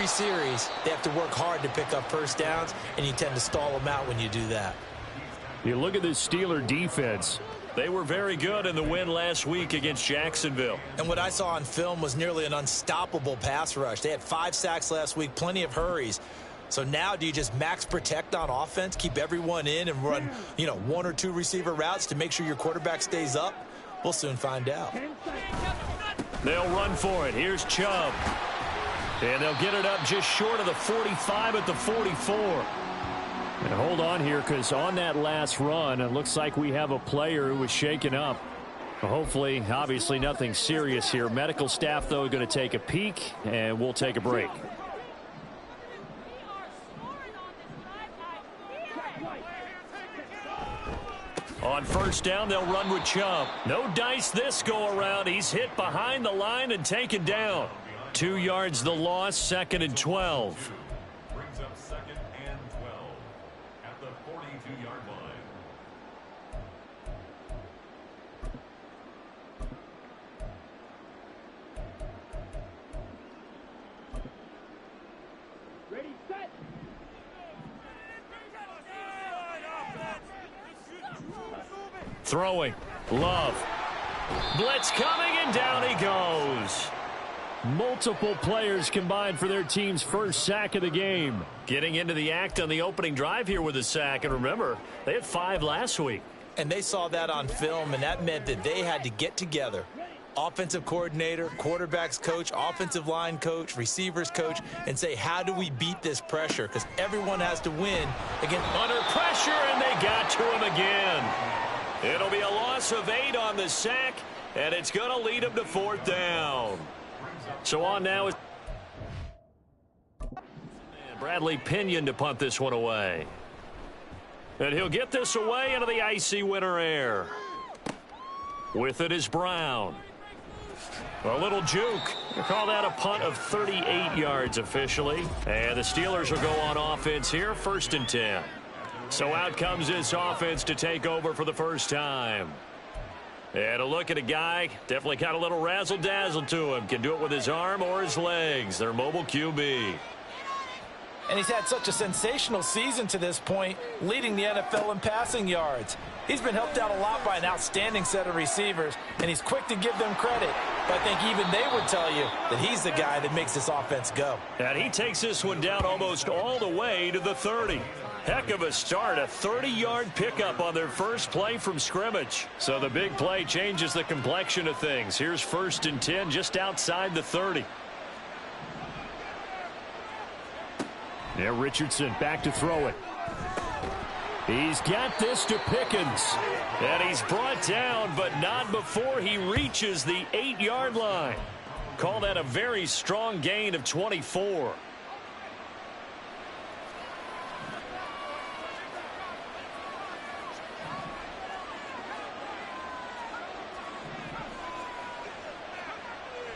every series, they have to work hard to pick up first downs, and you tend to stall them out when you do that. You look at this Steeler defense. They were very good in the win last week against Jacksonville. And what I saw on film was nearly an unstoppable pass rush. They had 5 sacks last week, plenty of hurries. So now do you just max protect on offense, keep everyone in and run, 1 or 2 receiver routes to make sure your quarterback stays up? We'll soon find out. They'll run for it. Here's Chubb. And they'll get it up just short of the 45 at the 44. And hold on here, because on that last run, it looks like we have a player who was shaken up. Hopefully, obviously nothing serious here. Medical staff, though, going to take a peek, and we'll take a break. On first down, they'll run with Chubb. No dice this go-around. He's hit behind the line and taken down. 2 yards the loss, 2nd and 12. Brings up 2nd and 12 at the 42-yard line. Ready, set. Throwing. Love. Blitz coming, and down he goes. Multiple players combined for their team's first sack of the game. Getting into the act on the opening drive here with a sack. And remember, they had 5 last week. And they saw that on film, and that meant that they had to get together. Offensive coordinator, quarterbacks coach, offensive line coach, receivers coach, and say, how do we beat this pressure? Because everyone has to win against under pressure, and they got to him again. It'll be a loss of 8 on the sack, and it's going to lead them to 4th down. So on now is Bradley Pinion to punt this one away. And he'll get this away into the icy winter air. With it is Brown. A little juke. They call that a punt of 38 yards officially. And the Steelers will go on offense here, 1st and 10. So out comes this offense to take over for the first time. And a look at a guy, definitely got a little razzle-dazzle to him. Can do it with his arm or his legs. Their mobile QB. And he's had such a sensational season to this point, leading the NFL in passing yards. He's been helped out a lot by an outstanding set of receivers, and he's quick to give them credit. But I think even they would tell you that he's the guy that makes this offense go. And he takes this one down almost all the way to the 30. Heck of a start, a 30-yard pickup on their first play from scrimmage. So the big play changes the complexion of things. Here's 1st and 10 just outside the 30. Yeah, Richardson back to throw it. He's got this to Pickens. And he's brought down, but not before he reaches the 8-yard line. Call that a very strong gain of 24.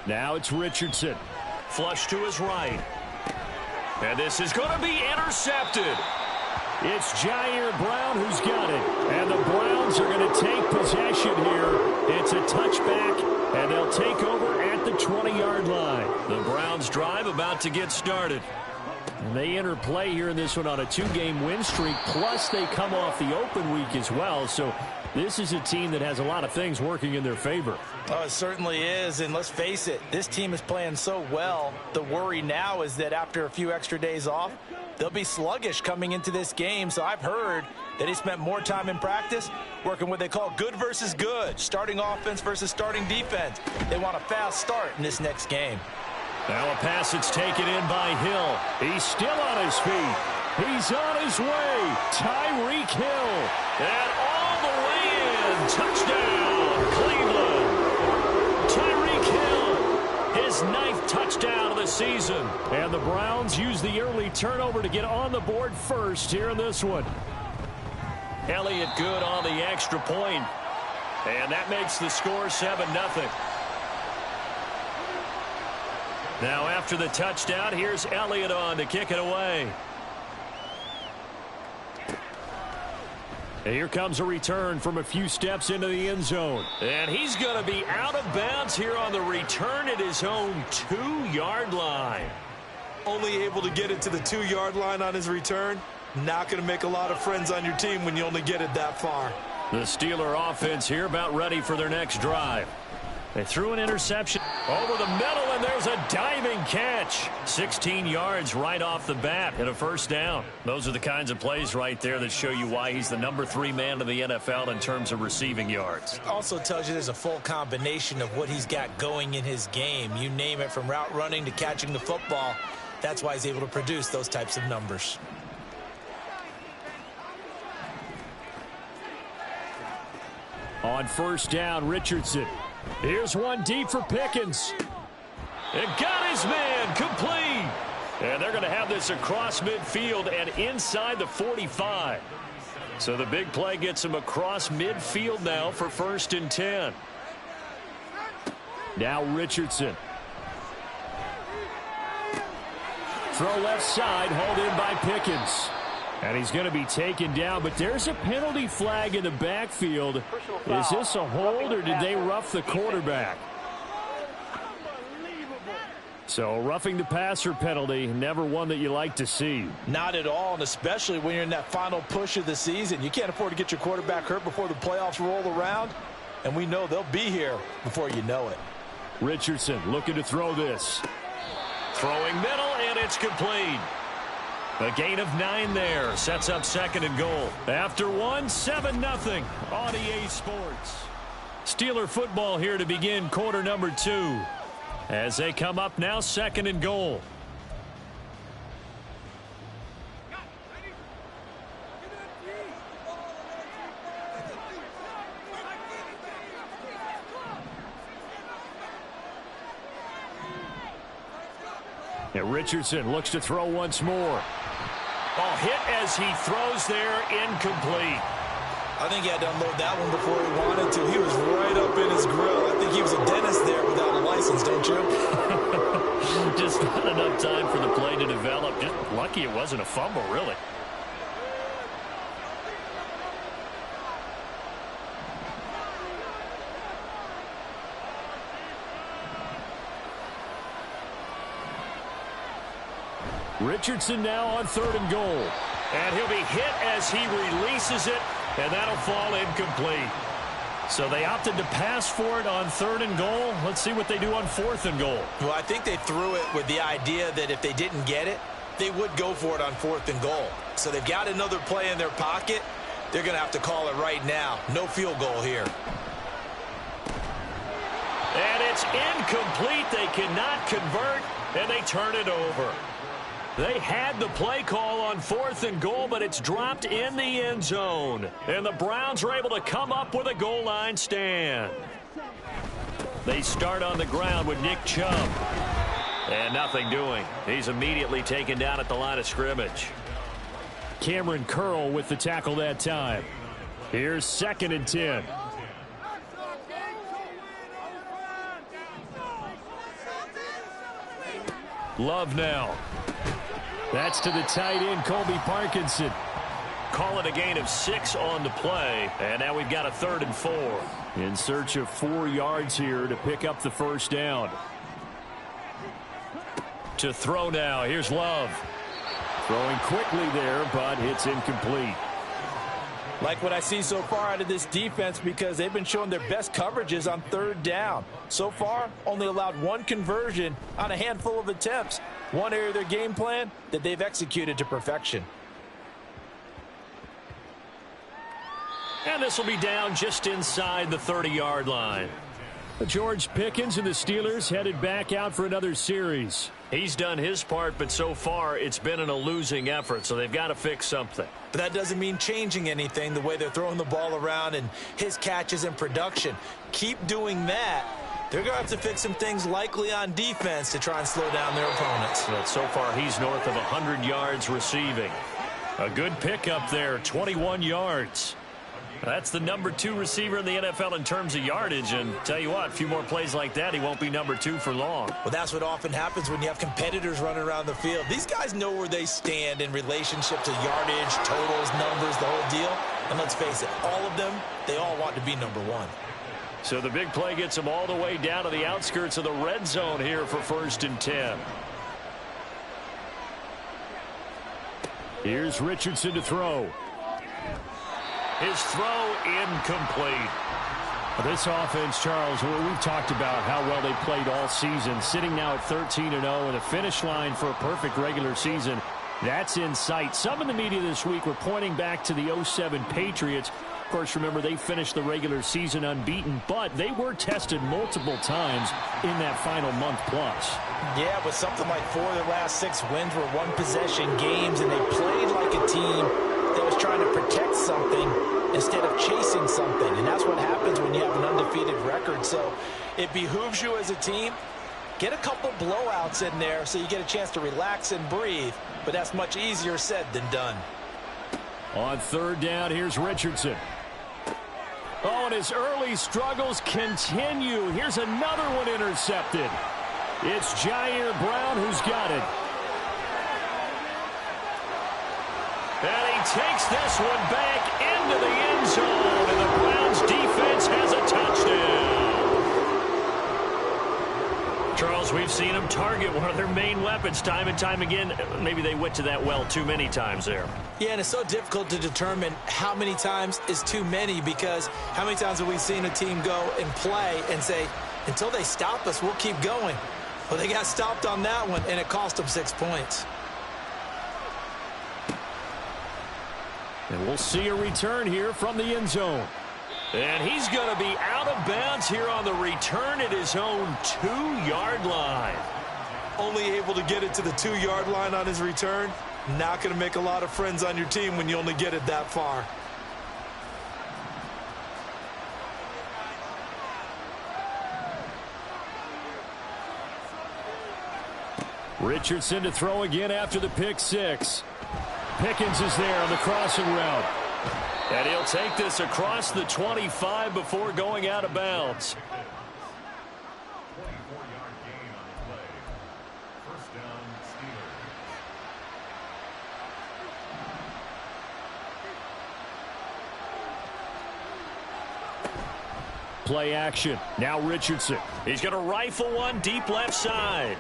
Now it's Richardson. Flush to his right. And this is going to be intercepted. It's Jair Brown who's got it. And the Browns are going to take possession here. It's a touchback, and they'll take over at the 20-yard line. The Browns drive about to get started. And they enter play here in this one on a 2-game win streak, plus they come off the open week as well. So this is a team that has a lot of things working in their favor. Oh, it certainly is, and let's face it, this team is playing so well. The worry now is that after a few extra days off, they'll be sluggish coming into this game. So I've heard that he spent more time in practice working what they call good versus good, starting offense versus starting defense. They want a fast start in this next game. Now a pass that's taken in by Hill. He's still on his feet. He's on his way. Tyreek Hill. And all the way in. Touchdown, Cleveland. Tyreek Hill, his 9th touchdown of the season. And the Browns use the early turnover to get on the board first here in this one. Elliott good on the extra point. And that makes the score 7-0. Now after the touchdown, here's Elliott on to kick it away. And here comes a return from a few steps into the end zone. And he's going to be out of bounds here on the return at his own 2-yard line. only able to get it to the 2-yard line on his return. Not going to make a lot of friends on your team when you only get it that far. The Steeler offense here about ready for their next drive. They threw an interception over the middle, and there's a diving catch. 16 yards right off the bat and a first down. Those are the kinds of plays right there that show you why he's the number 3 man in the NFL in terms of receiving yards. Also tells you there's a full combination of what he's got going in his game. You name it, from route running to catching the football. That's why he's able to produce those types of numbers. On first down, Richardson. Here's one deep for Pickens. It got his man complete. And they're going to have this across midfield and inside the 45. So the big play gets him across midfield now for 1st and 10. Now Richardson. Throw left side, hauled in by Pickens. And he's going to be taken down, but there's a penalty flag in the backfield. Is this a hold, or did they rough the quarterback? So roughing the passer penalty, never one that you like to see. Not at all, and especially when you're in that final push of the season. You can't afford to get your quarterback hurt before the playoffs roll around, and we know they'll be here before you know it. Richardson looking to throw this. Throwing middle, and it's complete. A gain of 9 there. Sets up 2nd and goal. After 1, 7-0 on EA Sports. Steeler football here to begin quarter number 2. As they come up now, 2nd and goal. And Richardson looks to throw once more. Oh, hit as he throws there, incomplete. I think he had to unload that one before he wanted to. He was right up in his grill. I think he was a dentist there without a license, don't you? Just not enough time for the play to develop. Just lucky it wasn't a fumble, really. Richardson now on 3rd and goal. And he'll be hit as he releases it, and that'll fall incomplete. So they opted to pass for it on 3rd and goal. Let's see what they do on 4th and goal. Well, I think they threw it with the idea that if they didn't get it, they would go for it on 4th and goal. So they've got another play in their pocket. They're going to have to call it right now. No field goal here. And it's incomplete. They cannot convert, and they turn it over. They had the play call on 4th and goal, but it's dropped in the end zone. And the Browns are able to come up with a goal line stand. They start on the ground with Nick Chubb. And nothing doing. He's immediately taken down at the line of scrimmage. Cameron Curl with the tackle that time. Here's 2nd and 10. Love now. That's to the tight end, Colby Parkinson. Call it a gain of 6 on the play. And now we've got a 3rd and 4. In search of 4 yards here to pick up the first down. To throw now. Here's Love. Throwing quickly there, but it's incomplete. Like what I see so far out of this defense, because they've been showing their best coverages on 3rd down. So far, only allowed 1 conversion on a handful of attempts. One area of their game plan that they've executed to perfection. And this will be down just inside the 30-yard line. George Pickens and the Steelers headed back out for another series. He's done his part, but so far it's been in a losing effort, so they've got to fix something. But that doesn't mean changing anything, the way they're throwing the ball around and his catches and production. Keep doing that. They're going to have to fix some things likely on defense to try and slow down their opponents. But so far he's north of 100 yards receiving. A good pickup there, 21 yards. That's the number 2 receiver in the NFL in terms of yardage, and tell you what, a few more plays like that, he won't be number 2 for long. Well, that's what often happens when you have competitors running around the field. These guys know where they stand in relationship to yardage, totals, numbers, the whole deal. And let's face it, all of them, they all want to be number 1. So the big play gets them all the way down to the outskirts of the red zone here for 1st and 10. Here's Richardson to throw. His throw incomplete. This offense, Charles, we've talked about how well they played all season, sitting now at 13-0 and a finish line for a perfect regular season. That's in sight. Some in the media this week were pointing back to the 07 Patriots. Of course, remember, they finished the regular season unbeaten, but they were tested multiple times in that final month plus. Yeah, but something like 4 of their last 6 wins were one-possession games, and they played like a team that was trying to protect something instead of chasing something. And that's what happens when you have an undefeated record. So it behooves you as a team, get a couple blowouts in there so you get a chance to relax and breathe. But that's much easier said than done. On third down, here's Richardson. Oh, and his early struggles continue. Here's another one intercepted. It's Jair Brown who's got it. And he takes this one back into the end zone, and the Browns defense has a touchdown. Charles, we've seen them target one of their main weapons time and time again. Maybe they went to that well too many times there. Yeah, and it's so difficult to determine how many times is too many, because how many times have we seen a team go and play and say, until they stop us, we'll keep going. Well, they got stopped on that one, and it cost them 6 points. And we'll see a return here from the end zone. And he's going to be out of bounds here on the return at his own 2-yard line. Only able to get it to the 2-yard line on his return. Not going to make a lot of friends on your team when you only get it that far. Richardson to throw again after the pick six. Pickens is there on the crossing route. And he'll take this across the 25 before going out of bounds. 24-yard gain on the play. First down, Steelers. Play action. Now Richardson. He's going to rifle one deep left side.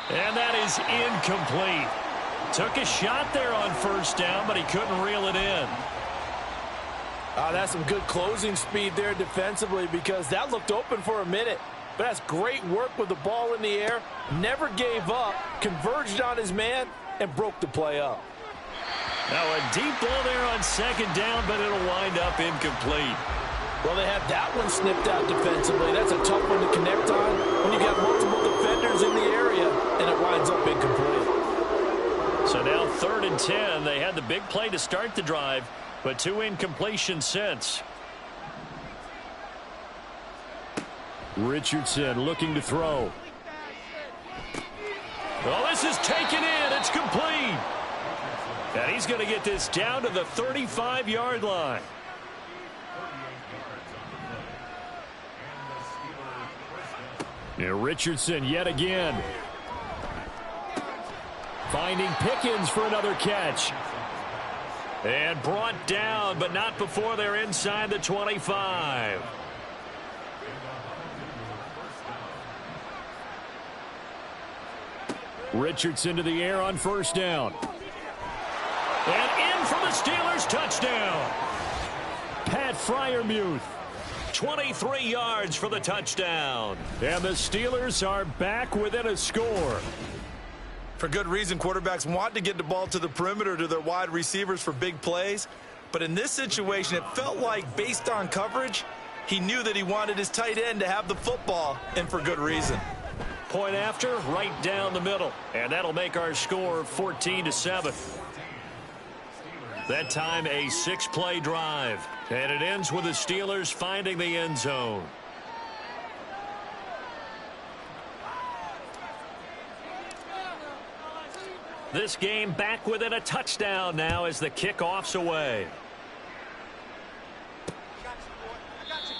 And that is incomplete. Took a shot there on first down, but he couldn't reel it in. That's some good closing speed there defensively, because that looked open for a minute. But that's great work with the ball in the air. Never gave up, converged on his man, and broke the play up. Now a deep ball there on second down, but it'll wind up incomplete. Well, they had that one snipped out defensively. That's a tough one to connect on when you got multiple defenders in the area, and it winds up incomplete. So now 3rd and 10. They had the big play to start the drive, but 2 incompletions since. Richardson looking to throw. Oh, this is taken in. It's complete. And he's going to get this down to the 35-yard line. Now Richardson yet again. Finding Pickens for another catch. And brought down, but not before they're inside the 25. Richardson to the air on first down. And in for the Steelers, touchdown. Pat Freiermuth. 23 yards for the touchdown. And the Steelers are back within a score. For good reason, quarterbacks want to get the ball to the perimeter to their wide receivers for big plays. But in this situation, it felt like, based on coverage, he knew that he wanted his tight end to have the football, and for good reason. Point after, right down the middle. And that'll make our score 14-7. That time, a 6-play drive. And it ends with the Steelers finding the end zone. This game back within a touchdown now as the kickoff's away.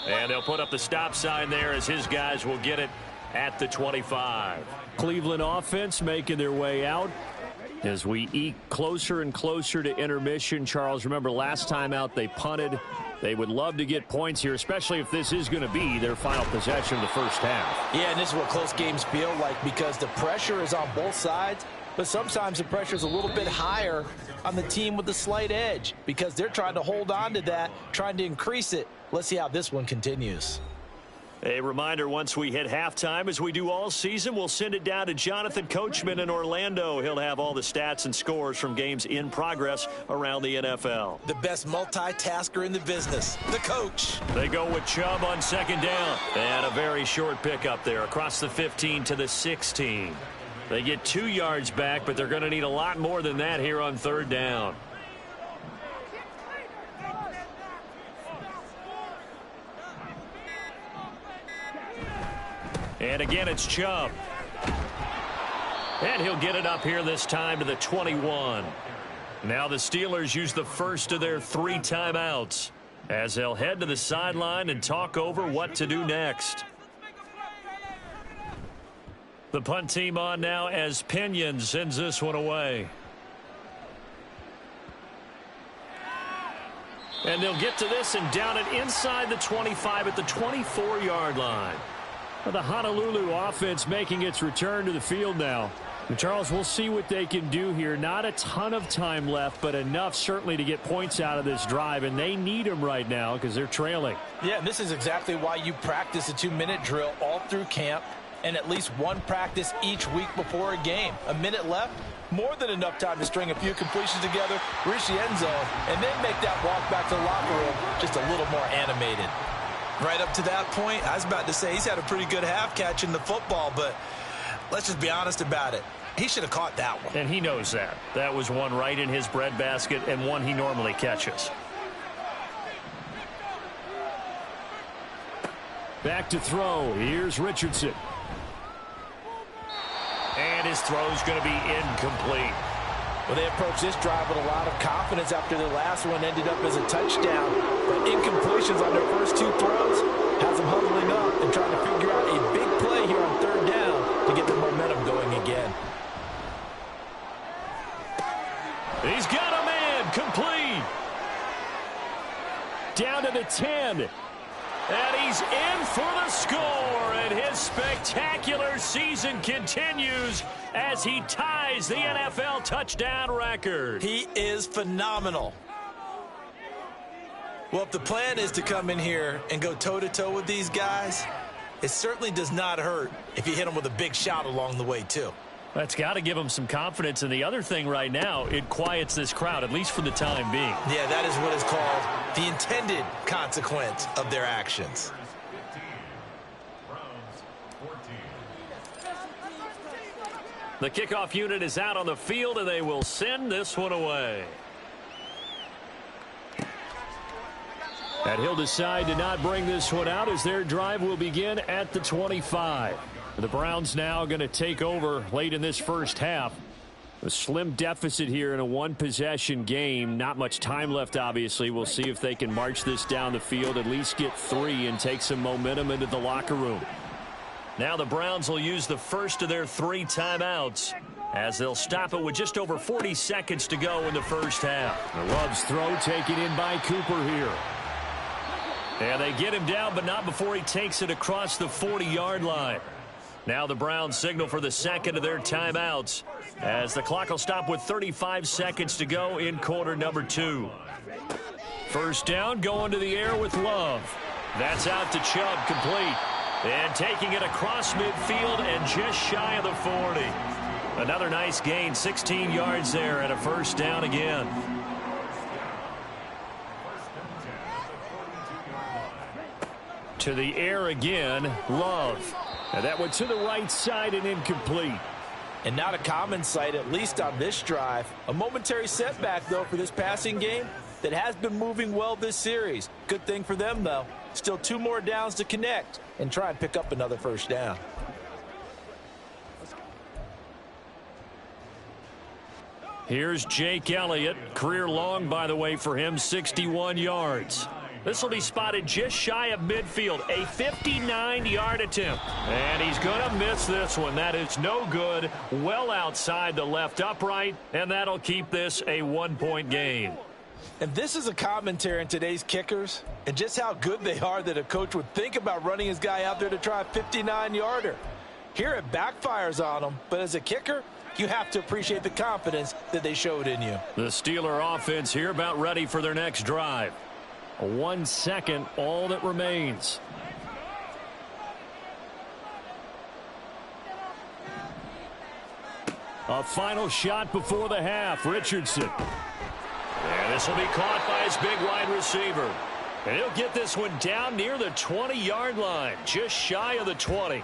And they'll put up the stop sign there as his guys will get it at the 25. Cleveland offense making their way out as we eke closer and closer to intermission. Charles, remember last time out they punted. They would love to get points here, especially if this is going to be their final possession of the first half. Yeah, and this is what close games feel like, because the pressure is on both sides, but sometimes the pressure is a little bit higher on the team with the slight edge because they're trying to hold on to that, trying to increase it. Let's see how this one continues. A reminder, once we hit halftime, as we do all season, we'll send it down to Jonathan Coachman in Orlando. He'll have all the stats and scores from games in progress around the NFL. The best multitasker in the business, the coach. They go with Chubb on second down. And a very short pickup there across the 15 to the 16. They get 2 yards back, but they're going to need a lot more than that here on third down. And again, it's Chubb. And he'll get it up here this time to the 21. Now the Steelers use the first of their 3 timeouts as they'll head to the sideline and talk over what to do next. The punt team on now as Pinion sends this one away. And they'll get to this and down it inside the 25 at the 24-yard line. The Honolulu offense making its return to the field now. And Charles, we'll see what they can do here. Not a ton of time left, but enough certainly to get points out of this drive, and they need them right now because they're trailing. Yeah, and this is exactly why you practice a 2-minute drill all through camp and at least one practice each week before a game. A minute left, more than enough time to string a few completions together, reach the end zone, and then make that walk back to the locker room just a little more animated. Right up to that point, I was about to say he's had a pretty good half catching the football, but let's just be honest about it. He should have caught that one. And he knows that. That was one right in his breadbasket and one he normally catches. Back to throw. Here's Richardson. And his throw's going to be incomplete. Well, they approached this drive with a lot of confidence after the last one ended up as a touchdown. But incompletions on their first 2 throws has them huddling up and trying to figure out a big play here on third down to get the momentum going again. He's got a man complete. Down to the 10. And he's in for the score, and his spectacular season continues as he ties the NFL touchdown record. He is phenomenal. Well, if the plan is to come in here and go toe-to-toe with these guys, it certainly does not hurt if you hit them with a big shot along the way, too. That's got to give them some confidence. And the other thing right now, it quiets this crowd, at least for the time being. Yeah, that is what is called the intended consequence of their actions. The kickoff unit is out on the field, and they will send this one away. And he'll decide to not bring this one out as their drive will begin at the 25. The Browns now going to take over late in this first half. A slim deficit here in a 1-possession game. Not much time left, obviously. We'll see if they can march this down the field, at least get 3 and take some momentum into the locker room. Now the Browns will use the first of their 3 timeouts as they'll stop it with just over 40 seconds to go in the first half. Love's throw taken in by Cooper here. And they get him down, but not before he takes it across the 40-yard line. Now the Browns signal for the second of their timeouts as the clock will stop with 35 seconds to go in quarter number 2. First down, going to the air with Love. That's out to Chubb, complete. And taking it across midfield and just shy of the 40. Another nice gain, 16 yards there and a first down again. To the air again, Love. And that went to the right side and incomplete. And not a common sight, at least on this drive. A momentary setback, though, for this passing game that has been moving well this series. Good thing for them, though. Still 2 more downs to connect and try and pick up another first down. Here's Jake Elliott. Career long, by the way, for him, 61 yards. This will be spotted just shy of midfield. A 59-yard attempt. And he's going to miss this one. That is no good. Well outside the left upright. And that'll keep this a 1-point game. And this is a commentary on today's kickers and just how good they are that a coach would think about running his guy out there to try a 59-yarder. Here it backfires on him, but as a kicker, you have to appreciate the confidence that they showed in you. The Steeler offense here about ready for their next drive. 1 second, all that remains. A final shot before the half. Richardson. And this will be caught by his big wide receiver. And he'll get this one down near the 20-yard line, just shy of the 20.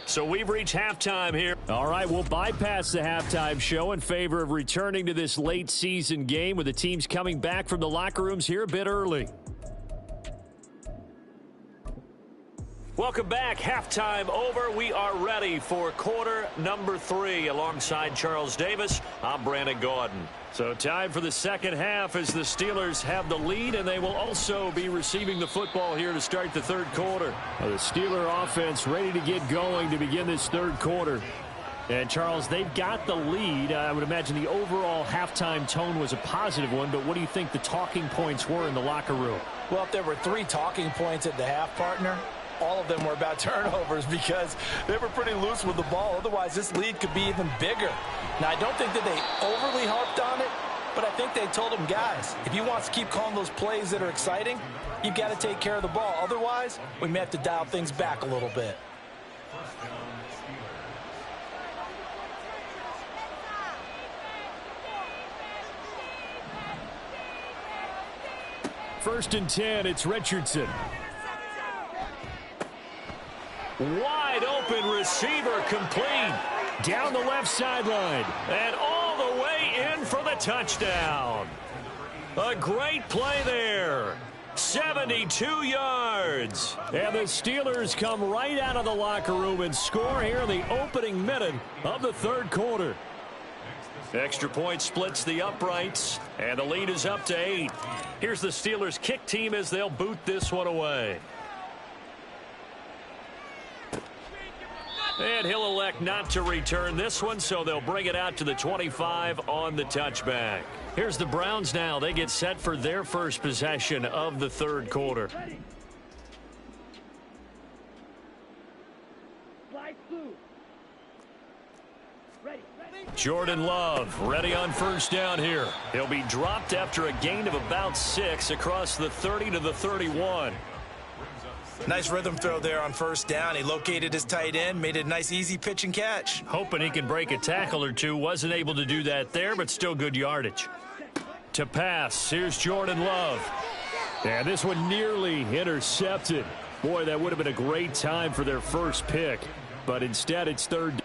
So we've reached halftime here. All right, we'll bypass the halftime show in favor of returning to this late season game with the teams coming back from the locker rooms here a bit early. Welcome back. Halftime over. We are ready for quarter number 3. Alongside Charles Davis, I'm Brandon Gaudin. So time for the second half as the Steelers have the lead, and they will also be receiving the football here to start the third quarter. The Steeler offense ready to get going to begin this third quarter. And, Charles, they've got the lead. I would imagine the overall halftime tone was a positive one, but what do you think the talking points were in the locker room? Well, if there were 3 talking points at the half, partner, all of them were about turnovers because they were pretty loose with the ball. Otherwise, this lead could be even bigger. Now, I don't think that they overly harped on it, but I think they told them, guys, if you want to keep calling those plays that are exciting, you've got to take care of the ball. Otherwise, we may have to dial things back a little bit. First and 10, it's Richardson. Wide open receiver complete. Down the left sideline. And all the way in for the touchdown. A great play there. 72 yards. And the Steelers come right out of the locker room and score here in the opening minute of the third quarter. Extra point splits the uprights, and the lead is up to 8. Here's the Steelers kick team as they'll boot this one away. And he'll elect not to return this one, so they'll bring it out to the 25 on the touchback. Here's the Browns now. They get set for their first possession of the third quarter. Jordan Love ready on first down here. He'll be dropped after a gain of about 6 across the 30 to the 31. Nice rhythm throw there on first down. He located his tight end, made it a nice easy pitch and catch. Hoping he can break a tackle or two. Wasn't able to do that there, but still good yardage. To pass, here's Jordan Love. And this one nearly intercepted. Boy, that would have been a great time for their first pick. But instead, it's third down.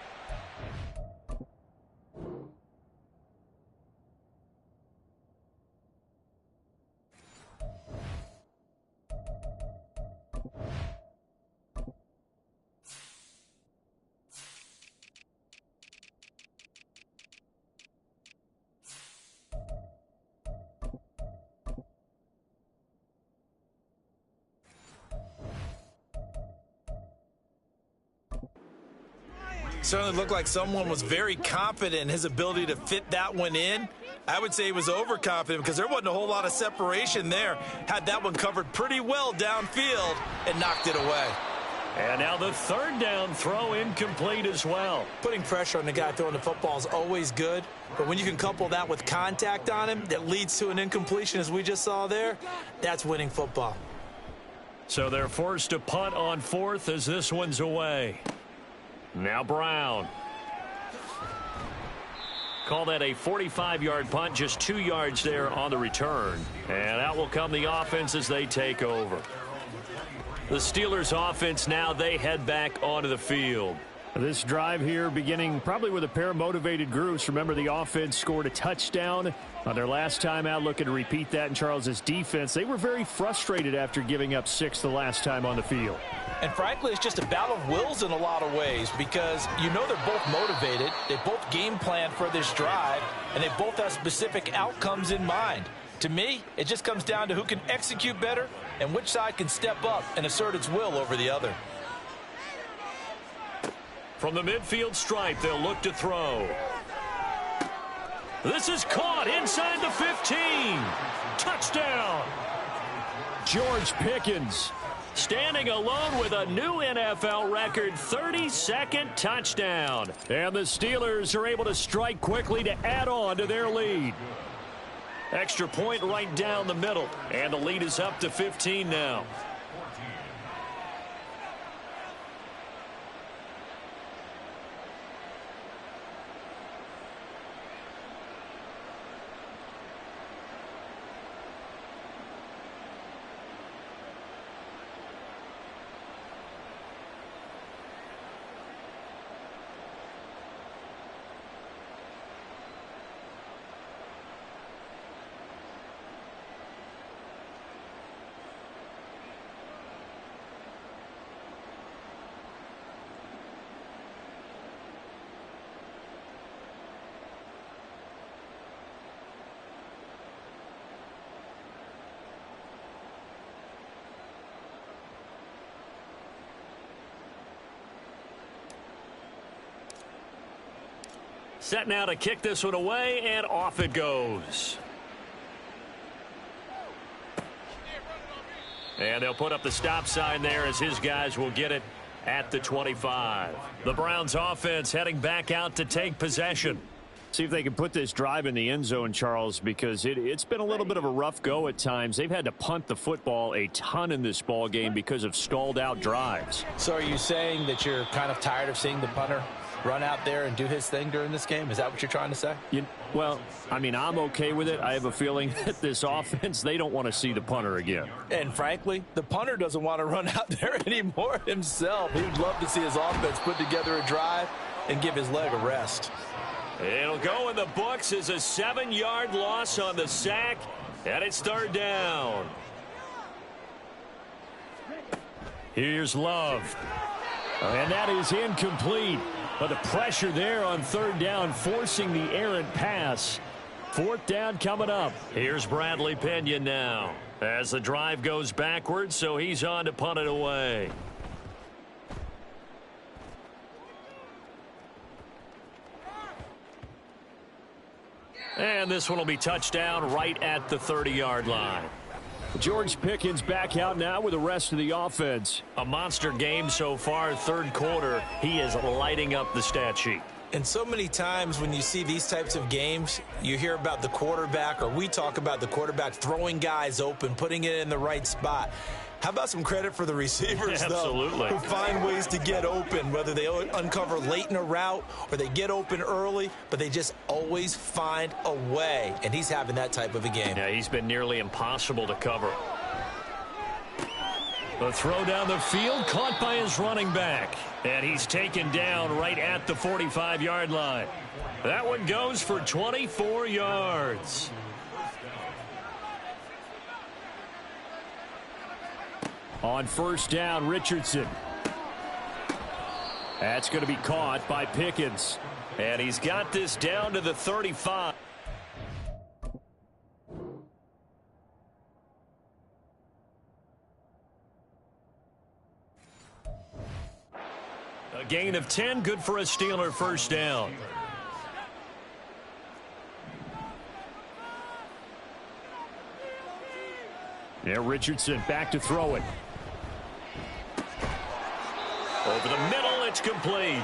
Certainly looked like someone was very confident in his ability to fit that one in. I would say he was overconfident because there wasn't a whole lot of separation there. Had that one covered pretty well downfield and knocked it away. And now the third down throw incomplete as well. Putting pressure on the guy throwing the football is always good, but when you can couple that with contact on him that leads to an incompletion as we just saw there, that's winning football. So they're forced to punt on fourth as this one's away. Now Brown. Call that a 45-yard punt, just 2 yards there on the return. And out will come the offense as they take over. The Steelers offense now, they head back onto the field. This drive here beginning probably with a pair of motivated groups. Remember, the offense scored a touchdown on their last time out, looking to repeat that in Charles's defense. They were very frustrated after giving up 6 the last time on the field. And frankly, it's just a battle of wills in a lot of ways because you know they're both motivated. They both game plan for this drive, and they both have specific outcomes in mind. To me, it just comes down to who can execute better and which side can step up and assert its will over the other. From the midfield stripe, they'll look to throw. This is caught inside the 15. Touchdown. George Pickens Standing alone with a new NFL record 32nd touchdown. And the Steelers are able to strike quickly to add on to their lead. Extra point right down the middle. And the lead is up to 15 now. Set now to kick this one away, and off it goes. And they'll put up the stop sign there as his guys will get it at the 25. The Browns offense heading back out to take possession. See if they can put this drive in the end zone, Charles, because it's been a little bit of a rough go at times. They've had to punt the football a ton in this ball game because of stalled out drives. So are you saying that you're kind of tired of seeing the punter run out there and do his thing during this game? Is that what you're trying to say? Well, I mean, I'm okay with it. I have a feeling that this offense, they don't want to see the punter again. And frankly, the punter doesn't want to run out there anymore himself. He would love to see his offense put together a drive and give his leg a rest. It'll go in the books as a 7-yard loss on the sack, and it's third down. Here's Love. And that is incomplete. But the pressure there on third down, forcing the errant pass. Fourth down coming up. Here's Bradley Pinion now as the drive goes backwards, so he's on to punt it away. And this one will be touchdown right at the 30-yard line. George Pickens back out now with the rest of the offense. A monster game so far, third quarter. He is lighting up the stat sheet. And so many times when you see these types of games, you hear about the quarterback, or we talk about the quarterback throwing guys open, putting it in the right spot. How about some credit for the receivers, Absolutely. though, who find ways to get open, whether they uncover late in a route or they get open early, but they just always find a way. And he's having that type of a game. Yeah, he's been nearly impossible to cover. The throw down the field, caught by his running back. And he's taken down right at the 45-yard line. That one goes for 24 yards. On first down, Richardson. That's going to be caught by Pickens. And he's got this down to the 35. A gain of 10, good for a Steeler first down. Yeah, Richardson back to throw it. Over the middle, it's complete.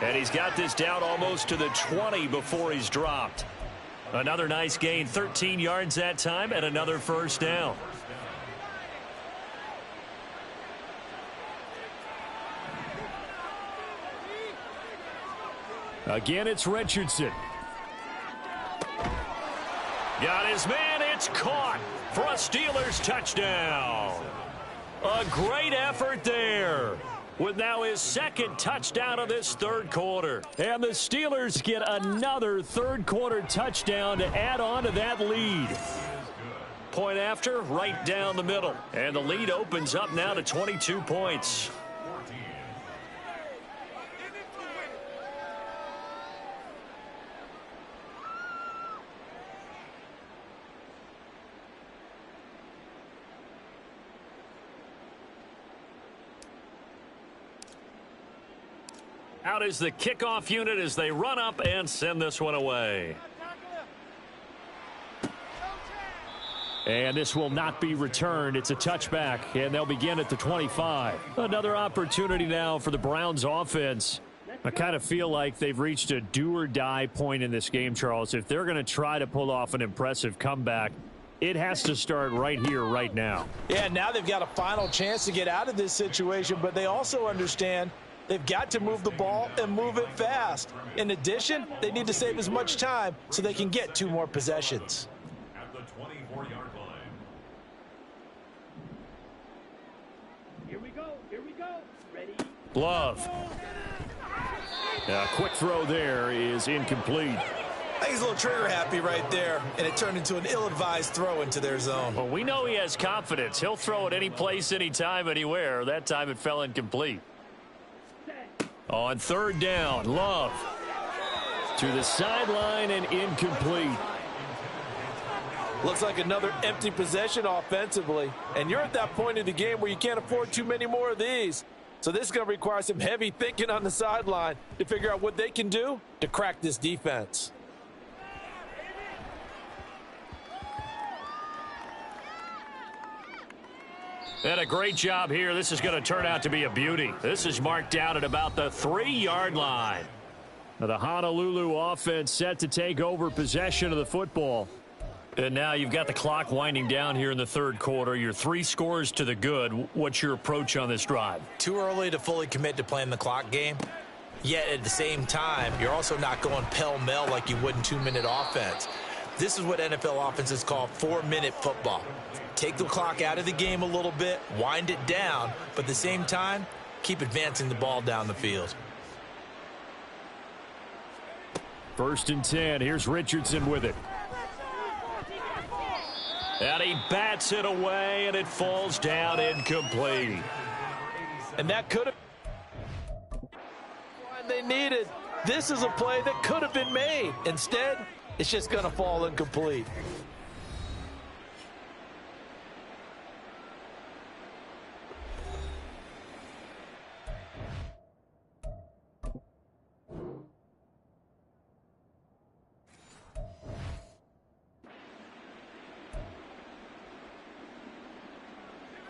And he's got this down almost to the 20 before he's dropped. Another nice gain, 13 yards that time, and another first down. Again, it's Richardson. Got his man, it's caught for a Steelers touchdown. A great effort there, with now his second touchdown of this third quarter. And the Steelers get another third quarter touchdown to add on to that lead. Point after, right down the middle. And the lead opens up now to 22 points. Out is the kickoff unit as they run up and send this one away. And this will not be returned. It's a touchback, and they'll begin at the 25. Another opportunity now for the Browns offense. I kind of feel like they've reached a do-or-die point in this game, Charles. If they're going to try to pull off an impressive comeback, it has to start right here, right now. Yeah, now they've got a final chance to get out of this situation, but they also understand they've got to move the ball and move it fast. In addition, they need to save as much time so they can get 2 more possessions. At the 24-yard line. Here we go. Ready? Love. A quick throw there is incomplete. I think he's a little trigger happy right there, and it turned into an ill-advised throw into their zone. Well, we know he has confidence. He'll throw it any place, anytime, anywhere. That time it fell incomplete. On 3rd down, Love to the sideline and incomplete. Looks like another empty possession offensively, and you're at that point in the game where you can't afford too many more of these. So this is going to require some heavy thinking on the sideline to figure out what they can do to crack this defense. And a great job here. This is going to turn out to be a beauty. This is marked down at about the 3-yard line. Now the Honolulu offense set to take over possession of the football. And now you've got the clock winding down here in the 3rd quarter. You're 3 scores to the good. What's your approach on this drive? Too early to fully commit to playing the clock game. Yet at the same time, you're also not going pell-mell like you would in 2-minute offense. This is what NFL offenses call 4-minute football. Take the clock out of the game a little bit, wind it down, but at the same time, keep advancing the ball down the field. 1st and 10. Here's Richardson with it. And he bats it away, and it falls down incomplete. And that could have been they needed. This is a play that could have been made. Instead, it's just going to fall incomplete.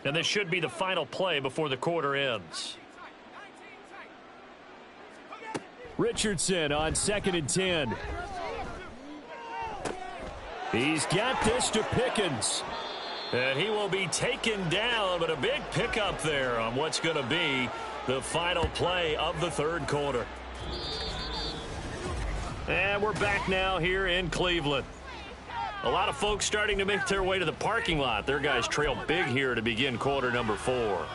And this should be the final play before the quarter ends. Richardson on 2nd and 10. He's got this to Pickens. And he will be taken down, but a big pickup there on what's going to be the final play of the 3rd quarter. And we're back now here in Cleveland. A lot of folks starting to make their way to the parking lot. Their guys trail big here to begin quarter number 4.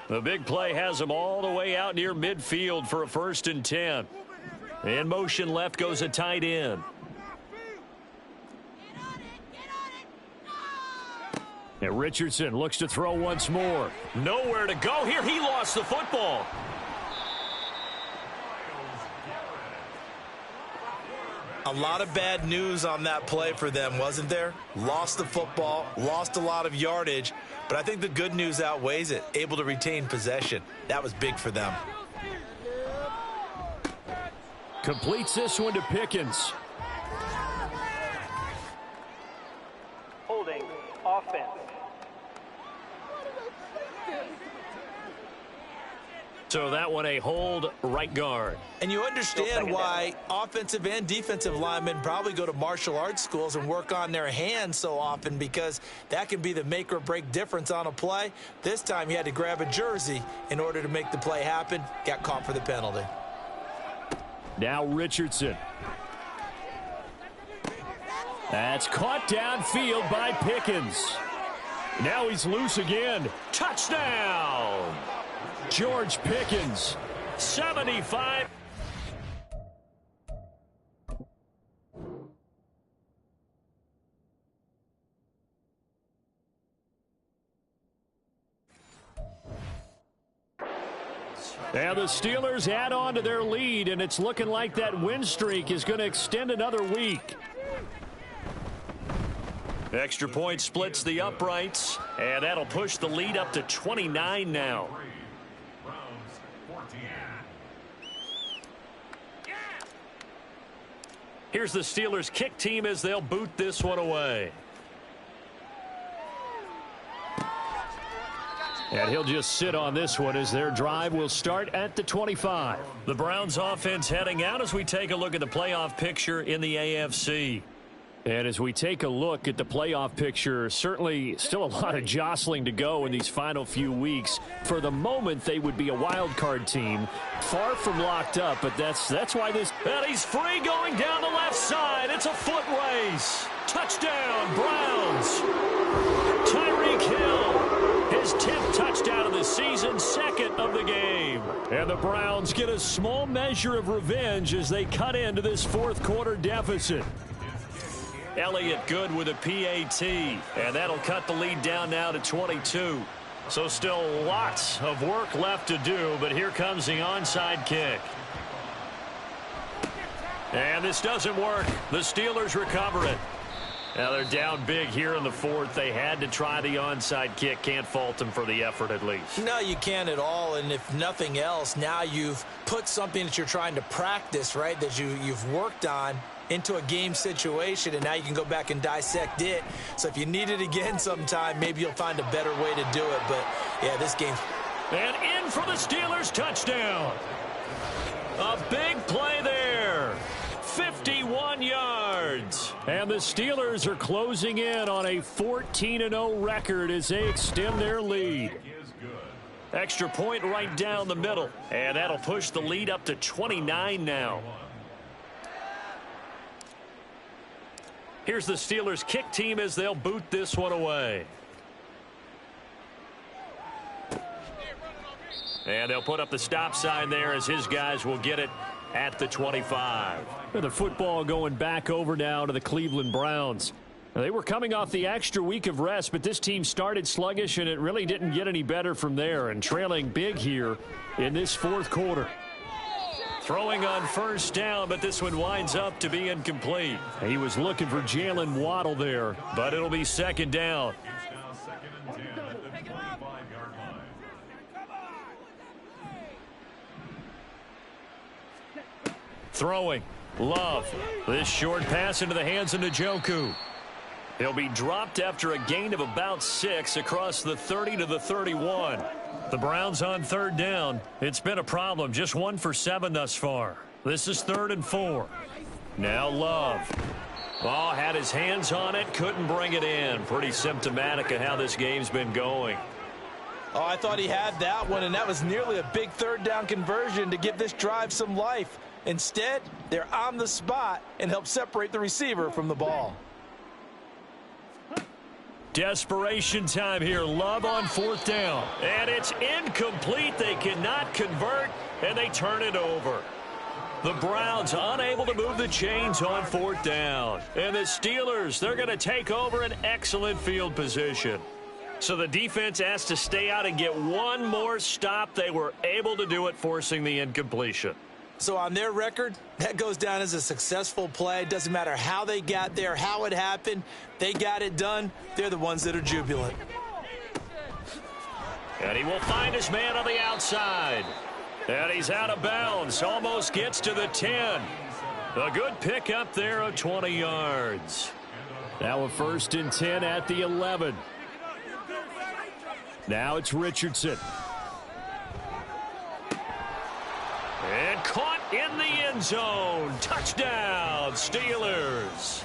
The big play has them all the way out near midfield for a 1st and 10. In motion left goes a tight end. And Richardson looks to throw once more. Nowhere to go here. He lost the football. A lot of bad news on that play for them, wasn't there? Lost the football, lost a lot of yardage, but I think the good news outweighs it. Able to retain possession. That was big for them. Completes this one to Pickens. Holding. Offense. So that one a hold, right guard. And you understand why offensive and defensive linemen probably go to martial arts schools and work on their hands so often, because that can be the make or break difference on a play. This time he had to grab a jersey in order to make the play happen. Got caught for the penalty. Now Richardson. That's caught downfield by Pickens. Now he's loose again. Touchdown! George Pickens, 75. And the Steelers add on to their lead, and it's looking like that win streak is going to extend another week. Extra point splits the uprights, and that'll push the lead up to 29 now. Here's the Steelers kick team as they'll boot this one away. And he'll just sit on this one as their drive will start at the 25. The Browns offense heading out as we take a look at the playoff picture in the AFC. And as we take a look at the playoff picture, certainly still a lot of jostling to go in these final few weeks. For the moment, they would be a wild card team, far from locked up, but that's why this... And he's free going down the left side. It's a foot race. Touchdown, Browns. Tyreek Hill, his 10th touchdown of the season, second of the game. And the Browns get a small measure of revenge as they cut into this fourth quarter deficit. Elliott good with a PAT, and that'll cut the lead down now to 22. So still lots of work left to do, but here comes the onside kick. And this doesn't work. The Steelers recover it. Now they're down big here in the fourth. They had to try the onside kick. Can't fault them for the effort at least. No, you can't at all. And if nothing else, now you've put something that you're trying to practice, right, that you've worked on into a game situation, and now you can go back and dissect it. So if you need it again sometime, maybe you'll find a better way to do it. But, yeah, this game. And in for the Steelers touchdown. A big play there. 51 yards. And the Steelers are closing in on a 14-0 record as they extend their lead. Extra point right down the middle. And that'll push the lead up to 29 now. Here's the Steelers kick team as they'll boot this one away. And they'll put up the stop sign there as his guys will get it at the 25. The football going back over now to the Cleveland Browns. Now, they were coming off the extra week of rest, but this team started sluggish, and it really didn't get any better from there, and trailing big here in this fourth quarter. Throwing on first down, but this one winds up to be incomplete. He was looking for Jalen Waddle there, but it'll be second down. Throwing. Love. This short pass into the hands of Njoku. He'll be dropped after a gain of about 6 across the 30 to the 31. The Browns on third down. It's been a problem. Just 1 for 7 thus far. This is 3rd and 4. Now Love. Oh, had his hands on it. Couldn't bring it in. Pretty symptomatic of how this game's been going. Oh, I thought he had that one, and that was nearly a big third down conversion to give this drive some life. Instead, they're on the spot and help separate the receiver from the ball. Desperation time here. Love on 4th down. And it's incomplete. They cannot convert, and they turn it over. The Browns unable to move the chains on 4th down. And the Steelers, they're going to take over an excellent field position. So the defense has to stay out and get one more stop. They were able to do it, forcing the incompletion. So on their record, that goes down as a successful play. Doesn't matter how they got there, how it happened. They got it done. They're the ones that are jubilant. And he will find his man on the outside. And he's out of bounds. Almost gets to the 10. A good pickup there of 20 yards. Now a 1st and 10 at the 11. Now it's Richardson. And caught in the end zone. Touchdown, Steelers.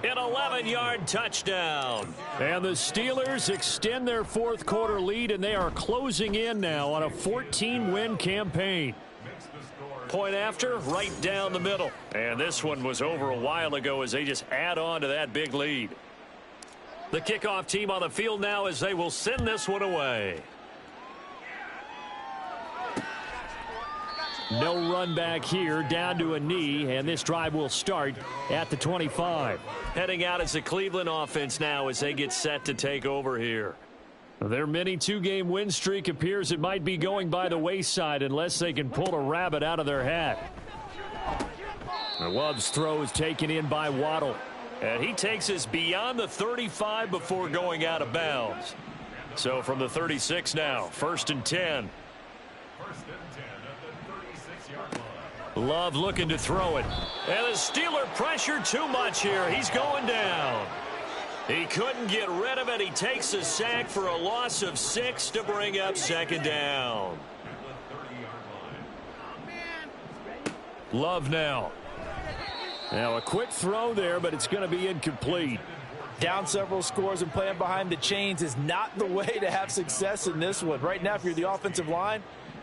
An 11-yard touchdown. And the Steelers extend their fourth quarter lead, and they are closing in now on a 14-win campaign. Point after, right down the middle. And this one was over a while ago as they just add on to that big lead. The kickoff team on the field now as they will send this one away. No run back here, down to a knee, and this drive will start at the 25. Heading out as the Cleveland offense now as they get set to take over here. Their mini 2-game win streak appears it might be going by the wayside unless they can pull a rabbit out of their hat. Love's throw is taken in by Waddle. And he takes us beyond the 35 before going out of bounds. So from the 36 now, 1st and 10. Love looking to throw it. And the Steeler pressure too much here. He's going down. He couldn't get rid of it. He takes a sack for a loss of 6 to bring up second down. Love now. Now a quick throw there, but it's going to be incomplete. Down several scores and playing behind the chains is not the way to have success in this one. Right now, if you're the offensive line,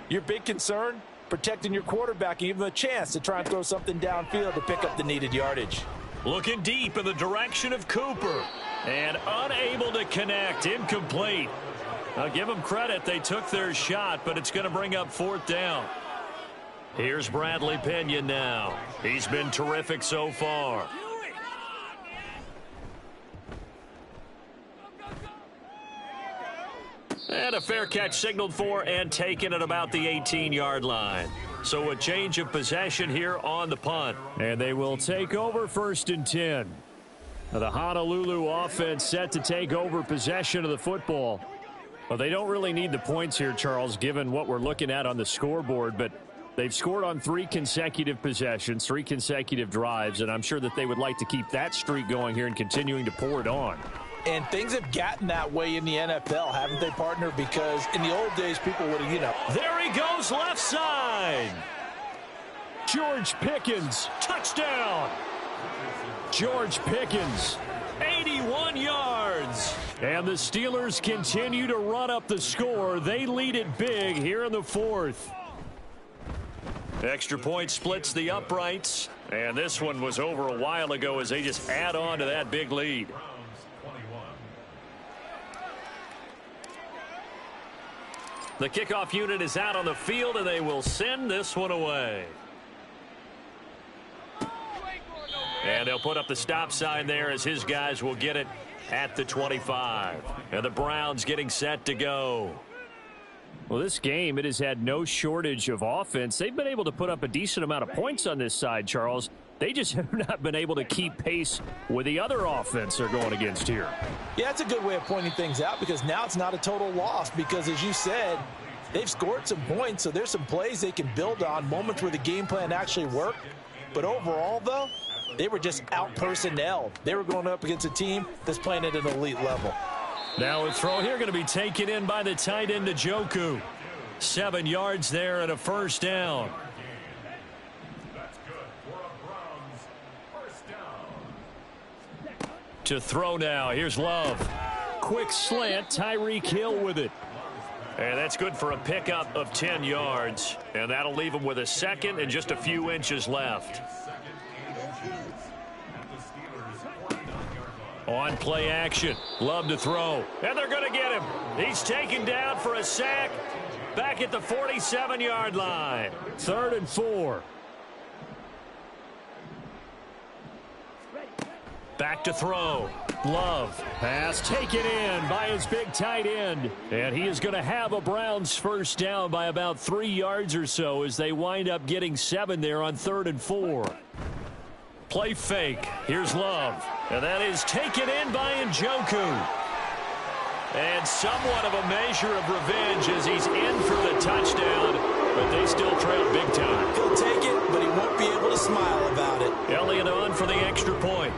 your big concern, protecting your quarterback and give him a chance to try and throw something downfield to pick up the needed yardage. Looking deep in the direction of Cooper. And unable to connect. Incomplete. I'll give them credit. They took their shot, but it's going to bring up fourth down. Here's Bradley Pinion now. He's been terrific so far. And a fair catch signaled for and taken at about the 18-yard line. So a change of possession here on the punt. And they will take over 1st and 10. The Honolulu offense set to take over possession of the football. Well, they don't really need the points here, Charles, given what we're looking at on the scoreboard, but they've scored on 3 consecutive possessions, 3 consecutive drives, and I'm sure that they would like to keep that streak going here and continuing to pour it on. And things have gotten that way in the NFL, haven't they, partner? Because in the old days, people would have, There he goes, left side. George Pickens, touchdown. George Pickens, 81 yards. And the Steelers continue to run up the score. They lead it big here in the 4th. Extra point splits the uprights. And this one was over a while ago as they just add on to that big lead. The kickoff unit is out on the field, and they will send this one away. And they'll put up the stop sign there as his guys will get it at the 25. And the Browns getting set to go. Well, this game, it has had no shortage of offense. They've been able to put up a decent amount of points on this side, Charles. They just have not been able to keep pace with the other offense they're going against here. Yeah, that's a good way of pointing things out because now it's not a total loss because, as you said, they've scored some points, so there's some plays they can build on, moments where the game plan actually worked. But overall, though, they were just out-personnelled. They were going up against a team that's playing at an elite level. Now a throw here going to be taken in by the tight end Njoku. 7 yards there and a first down. To throw now. Here's Love. Quick slant. Tyreek Hill with it. And that's good for a pickup of 10 yards. And that'll leave him with a second and just a few inches left. On play action. Love to throw. And they're going to get him. He's taken down for a sack. Back at the 47-yard line. 3rd and 4. Back to throw. Love. Pass taken in by his big tight end. And he is going to have a Browns first down by about 3 yards or so as they wind up getting 7 there on 3rd and 4. Play fake. Here's Love. And that is taken in by Njoku. And somewhat of a measure of revenge as he's in for the touchdown. But they still trail big time. He'll take it, but he won't be able to smile about it. Elliott on for the extra point.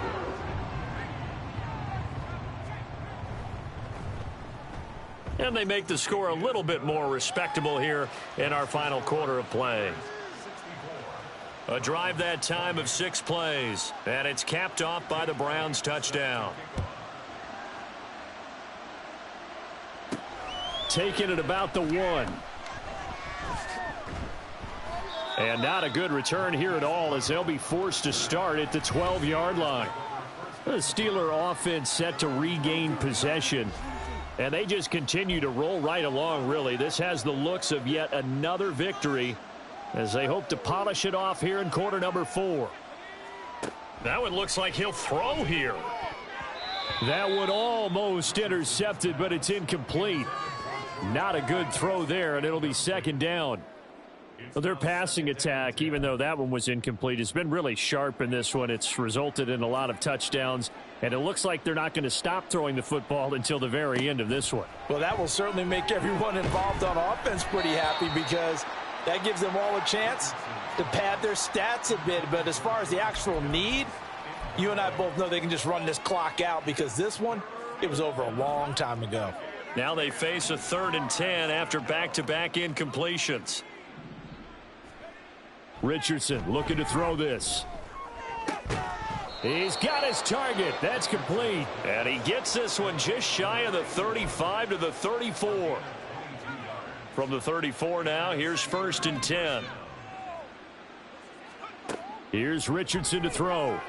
And they make the score a little bit more respectable here in our final quarter of play. A drive that time of 6 plays. And it's capped off by the Browns touchdown. Taken at about the 1. And not a good return here at all as they'll be forced to start at the 12-yard line. The Steeler offense set to regain possession. And they just continue to roll right along, really. This has the looks of yet another victory as they hope to polish it off here in quarter number 4. That one looks like he'll throw here. That one almost intercepted, but it's incomplete. Not a good throw there, and it'll be second down. Well, their passing attack, even though that one was incomplete, has been really sharp in this one. It's resulted in a lot of touchdowns, and it looks like they're not going to stop throwing the football until the very end of this one. Well, that will certainly make everyone involved on offense pretty happy because that gives them all a chance to pad their stats a bit. But as far as the actual need, You and I both know they can just run this clock out because this one, it was over a long time ago. Now they face a 3rd and 10 after back-to-back incompletions. Richardson looking to throw this. He's got his target. That's complete. And he gets this one just shy of the 35 to the 34. From the 34 now, here's 1st and 10. Here's Richardson to throw.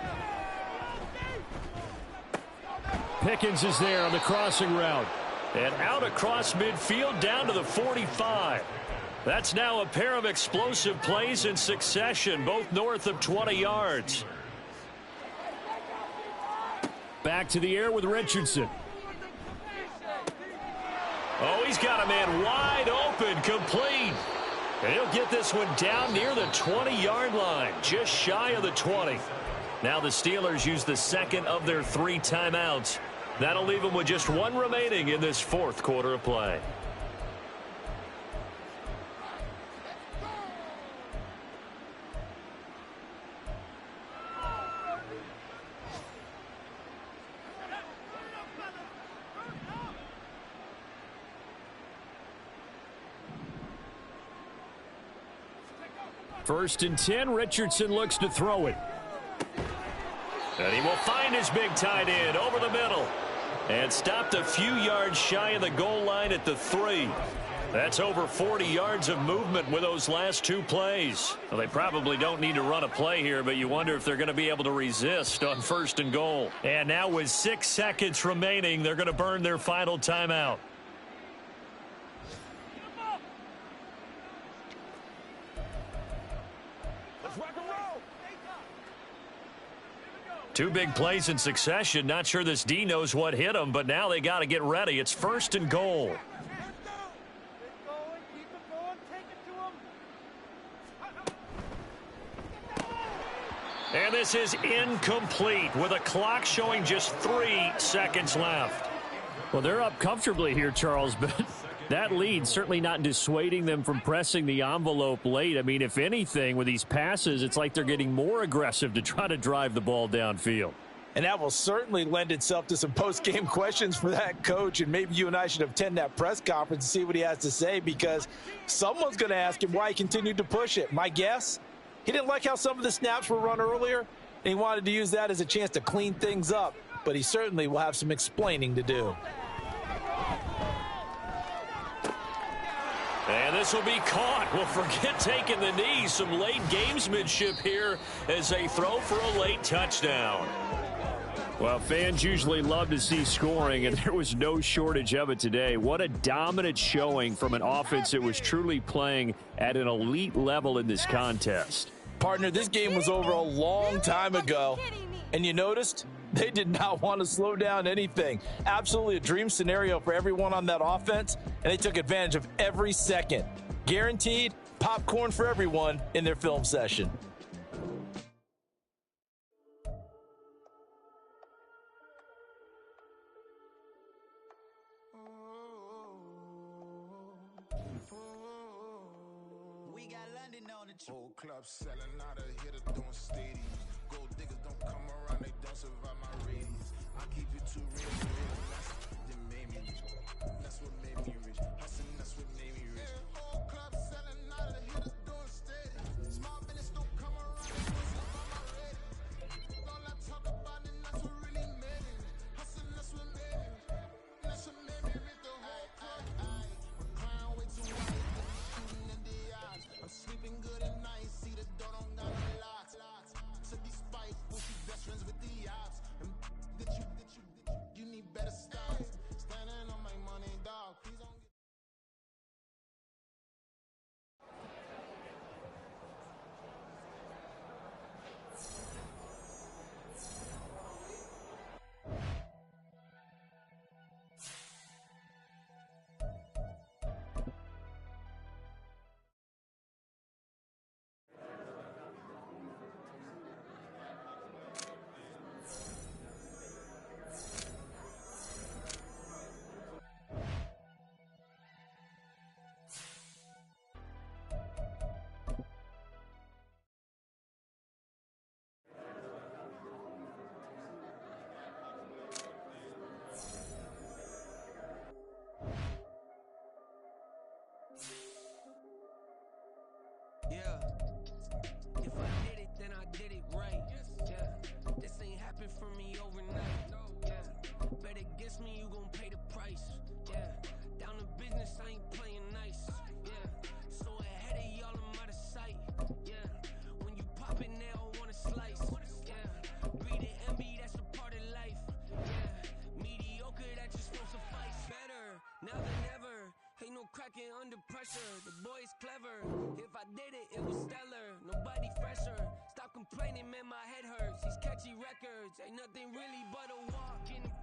Pickens is there on the crossing route. And out across midfield down to the 45. That's now a pair of explosive plays in succession, both north of 20 yards. Back to the air with Richardson. Oh, he's got a man wide open, complete. And he'll get this one down near the 20-yard line, just shy of the 20. Now the Steelers use the second of their 3 timeouts. That'll leave them with just 1 remaining in this 4th quarter of play. First and 10, Richardson looks to throw it. And he will find his big tight end over the middle. And stopped a few yards shy of the goal line at the 3. That's over 40 yards of movement with those last 2 plays. Well, they probably don't need to run a play here, but you wonder if they're going to be able to resist on 1st and goal. And now with 6 seconds remaining, they're going to burn their final timeout. Two big plays in succession. Not sure this D knows what hit him, but now they got to get ready. It's 1st and goal. And this is incomplete with a clock showing just 3 seconds left. Well, they're up comfortably here, Charles, but that lead certainly not dissuading them from pressing the envelope late. I mean, if anything, with these passes, it's like they're getting more aggressive to try to drive the ball downfield. And that will certainly lend itself to some post-game questions for that coach, and maybe you and I should attend that press conference and see what he has to say, because someone's going to ask him why he continued to push it. My guess, he didn't like how some of the snaps were run earlier, and he wanted to use that as a chance to clean things up, but he certainly will have some explaining to do. And this will be caught. Well, forget taking the knee. Some late gamesmanship here as they throw for a late touchdown. Well, fans usually love to see scoring, and there was no shortage of it today. What a dominant showing from an offense that was truly playing at an elite level in this contest. Partner, this game was over a long time ago, and you noticed they did not want to slow down anything. Absolutely a dream scenario for everyone on that offense, and they took advantage of every second. Guaranteed popcorn for everyone in their film session. Whole club selling out of hitter doing stadiums. Gold diggers don't come around, they don't survive my radius. I keep it too real, that made me rich. That's what made me rich. Hustling, that's what made me rich. Whole club selling out of hitter doing stadiums. Small business don't come around, they don't survive my radius. All I talk about it, that's what really made me rich. Hustling, that's what made me rich. That's what made me rich. The whole club, my clown way too white, shooting in the eyes. I'm sleeping good at night, see the door don't got no locks. cracking under pressure. The boy's clever. If I did it, it was stellar. Nobody fresher. Stop complaining, man, my head hurts. These catchy records ain't nothing really but a walk in the